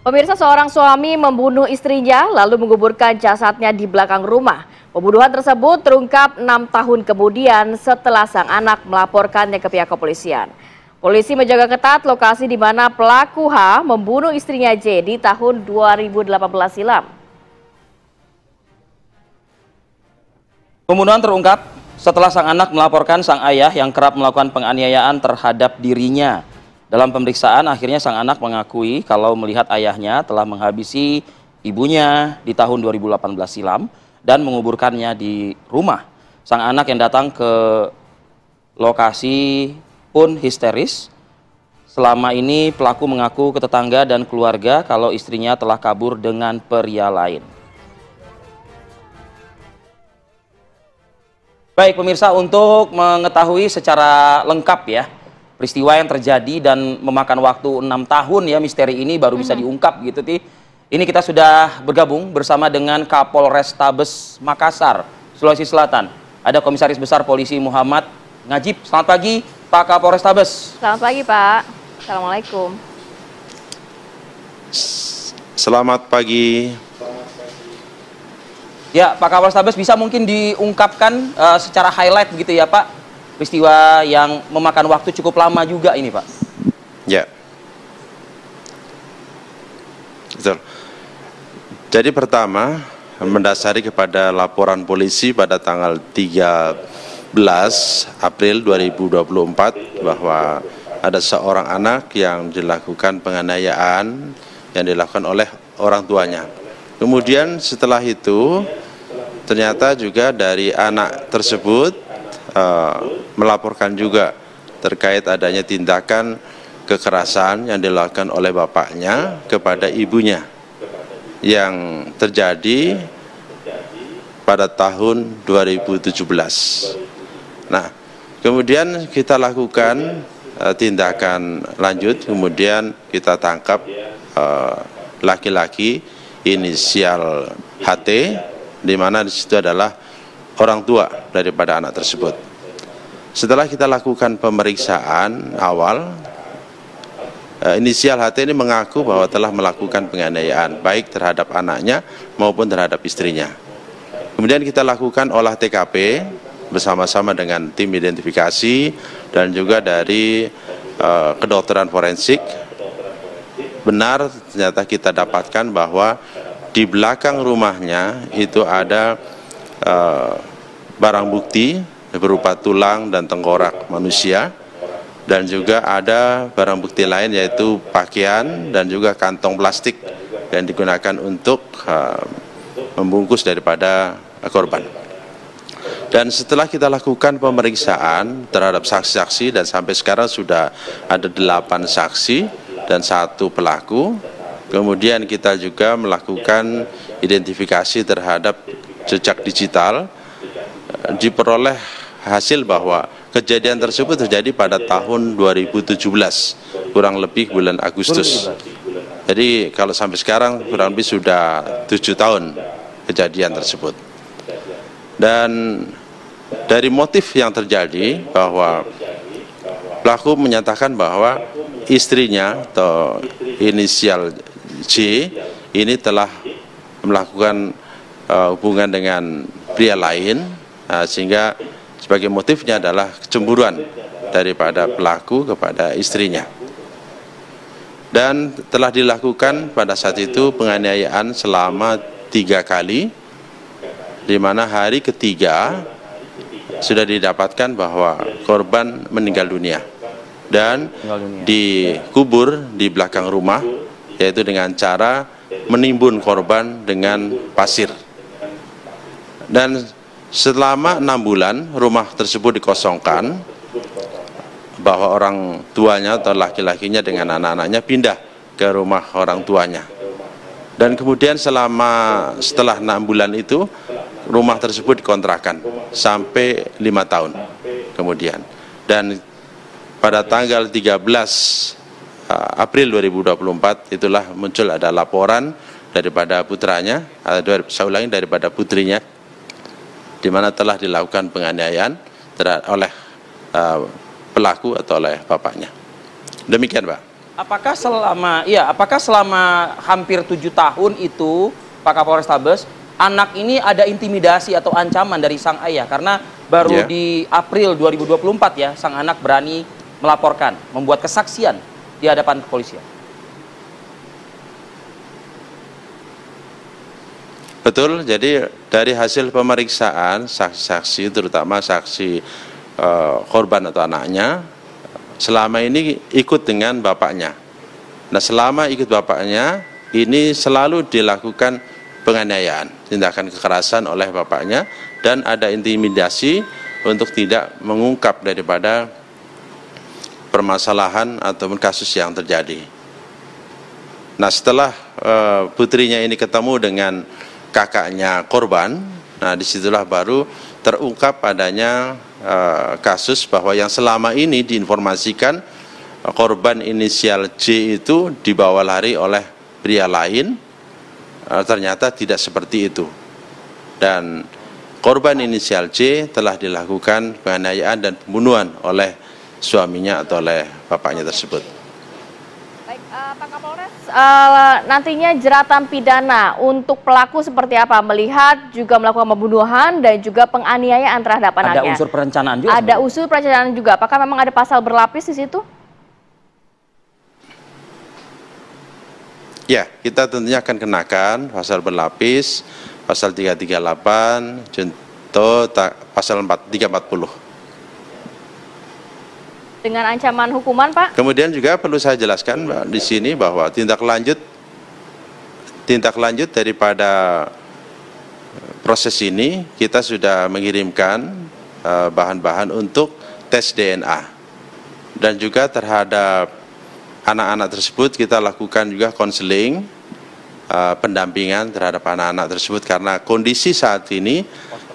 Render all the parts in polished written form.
Pemirsa, seorang suami membunuh istrinya lalu menguburkan jasadnya di belakang rumah. Pembunuhan tersebut terungkap 6 tahun kemudian setelah sang anak melaporkannya ke pihak kepolisian. Polisi menjaga ketat lokasi di mana pelaku H membunuh istrinya J di tahun 2018 silam. Pembunuhan terungkap setelah sang anak melaporkan sang ayah yang kerap melakukan penganiayaan terhadap dirinya. Dalam pemeriksaan, akhirnya sang anak mengakui kalau melihat ayahnya telah menghabisi ibunya di tahun 2018 silam dan menguburkannya di rumah. Sang anak yang datang ke lokasi pun histeris. Selama ini pelaku mengaku ke tetangga dan keluarga kalau istrinya telah kabur dengan pria lain. Baik pemirsa, untuk mengetahui secara lengkap ya peristiwa yang terjadi dan memakan waktu 6 tahun ya, misteri ini baru bisa diungkap gitu Ti. Ini kita sudah bergabung bersama dengan Kapolrestabes Makassar, Sulawesi Selatan. Ada Komisaris Besar Polisi Muhammad Ngajib. Selamat pagi Pak Kapolrestabes. Selamat pagi Pak. Assalamualaikum. Selamat pagi. Ya, Pak Kapolrestabes, bisa mungkin diungkapkan secara highlight begitu ya Pak, peristiwa yang memakan waktu cukup lama juga ini Pak. Ya, betul. Jadi pertama, mendasari kepada laporan polisi pada tanggal 13 April 2024 bahwa ada seorang anak yang dilakukan penganiayaan yang dilakukan oleh orang tuanya. Kemudian setelah itu ternyata juga dari anak tersebut melaporkan juga terkait adanya tindakan kekerasan yang dilakukan oleh bapaknya kepada ibunya yang terjadi pada tahun 2017. Nah, kemudian kita lakukan tindakan lanjut, kemudian kita tangkap laki-laki inisial HT, di mana di situ adalah orang tua daripada anak tersebut. Setelah kita lakukan pemeriksaan awal, inisial HT ini mengaku bahwa telah melakukan penganiayaan baik terhadap anaknya maupun terhadap istrinya. Kemudian kita lakukan olah TKP bersama-sama dengan tim identifikasi dan juga dari kedokteran forensik. Benar ternyata kita dapatkan bahwa di belakang rumahnya itu ada barang bukti berupa tulang dan tengkorak manusia, dan juga ada barang bukti lain yaitu pakaian dan juga kantong plastik yang digunakan untuk membungkus daripada korban. Dan setelah kita lakukan pemeriksaan terhadap saksi-saksi, dan sampai sekarang sudah ada 8 saksi dan 1 pelaku. Kemudian kita juga melakukan identifikasi terhadap jejak digital. Diperoleh hasil bahwa kejadian tersebut terjadi pada tahun 2017, kurang lebih bulan Agustus. Jadi kalau sampai sekarang kurang lebih sudah 7 tahun kejadian tersebut. Dan dari motif yang terjadi bahwa pelaku menyatakan bahwa istrinya atau inisial J ini telah melakukan hubungan dengan pria lain, sehingga sebagai motifnya adalah kecemburuan daripada pelaku kepada istrinya. Dan telah dilakukan pada saat itu penganiayaan selama 3 kali, di mana hari ketiga sudah didapatkan bahwa korban meninggal dunia dan dikubur di belakang rumah, yaitu dengan cara menimbun korban dengan pasir. Dan selama 6 bulan rumah tersebut dikosongkan, bahwa orang tuanya atau laki-lakinya dengan anak-anaknya pindah ke rumah orang tuanya. Dan kemudian setelah 6 bulan itu rumah tersebut dikontrakan sampai 5 tahun kemudian. Dan pada tanggal 13 April 2024 itulah muncul ada laporan daripada putranya, daripada putrinya, di mana telah dilakukan penganiayaan oleh pelaku atau oleh bapaknya. Demikian Pak. apakah selama hampir 7 tahun itu Pak Kapolres Tabes, anak ini ada intimidasi atau ancaman dari sang ayah? Karena baru di April 2024 ya, sang anak berani melaporkan, membuat kesaksian di hadapan kepolisian. Betul, jadi dari hasil pemeriksaan saksi-saksi, terutama saksi korban atau anaknya, selama ini ikut dengan bapaknya. Nah, selama ikut bapaknya, ini selalu dilakukan penganiayaan, tindakan kekerasan oleh bapaknya, dan ada intimidasi untuk tidak mengungkap daripada permasalahan ataupun kasus yang terjadi. Nah, setelah putrinya ini ketemu dengan kakaknya korban, nah disitulah baru terungkap adanya kasus bahwa yang selama ini diinformasikan korban inisial J itu dibawa lari oleh pria lain, ternyata tidak seperti itu. Dan korban inisial J telah dilakukan penganiayaan dan pembunuhan oleh suaminya atau oleh bapaknya tersebut. Baik, Pak Kapolres, nantinya jeratan pidana untuk pelaku seperti apa? Melihat juga melakukan pembunuhan dan juga penganiayaan terhadap anaknya. Ada unsur perencanaan juga? Ada unsur perencanaan juga. Apakah memang ada pasal berlapis di situ? Ya, kita tentunya akan kenakan pasal berlapis, pasal 338, junto pasal 340. Dengan ancaman hukuman, Pak? Kemudian juga perlu saya jelaskan Mbak, di sini bahwa tindak lanjut daripada proses ini, kita sudah mengirimkan bahan-bahan untuk tes DNA. Dan juga terhadap anak-anak tersebut kita lakukan juga konseling, pendampingan terhadap anak-anak tersebut karena kondisi saat ini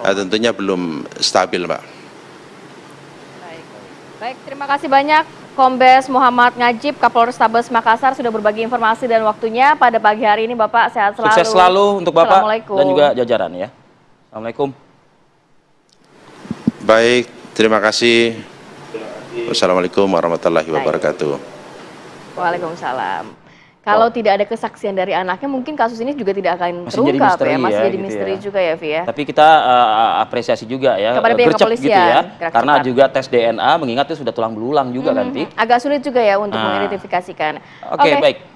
tentunya belum stabil, Mbak. Baik, terima kasih banyak Kombes Muhammad Ngajib, Kapolres Tabes Makassar sudah berbagi informasi dan waktunya pada pagi hari ini. Bapak sehat selalu. Sukses selalu untuk Bapak dan juga jajaran ya. Assalamualaikum. Baik, terima kasih. Wassalamualaikum warahmatullahi wabarakatuh. Waalaikumsalam. Kalau tidak ada kesaksian dari anaknya, mungkin kasus ini juga tidak akan terungkap ya, masih jadi misteri juga ya, Vi ya. Tapi kita apresiasi juga ya, kepada pihak kepolisian, gitu ya, karena juga tes DNA mengingat itu sudah tulang belulang juga kan, Vi. Agak sulit juga ya untuk mengidentifikasikan. Oke, baik.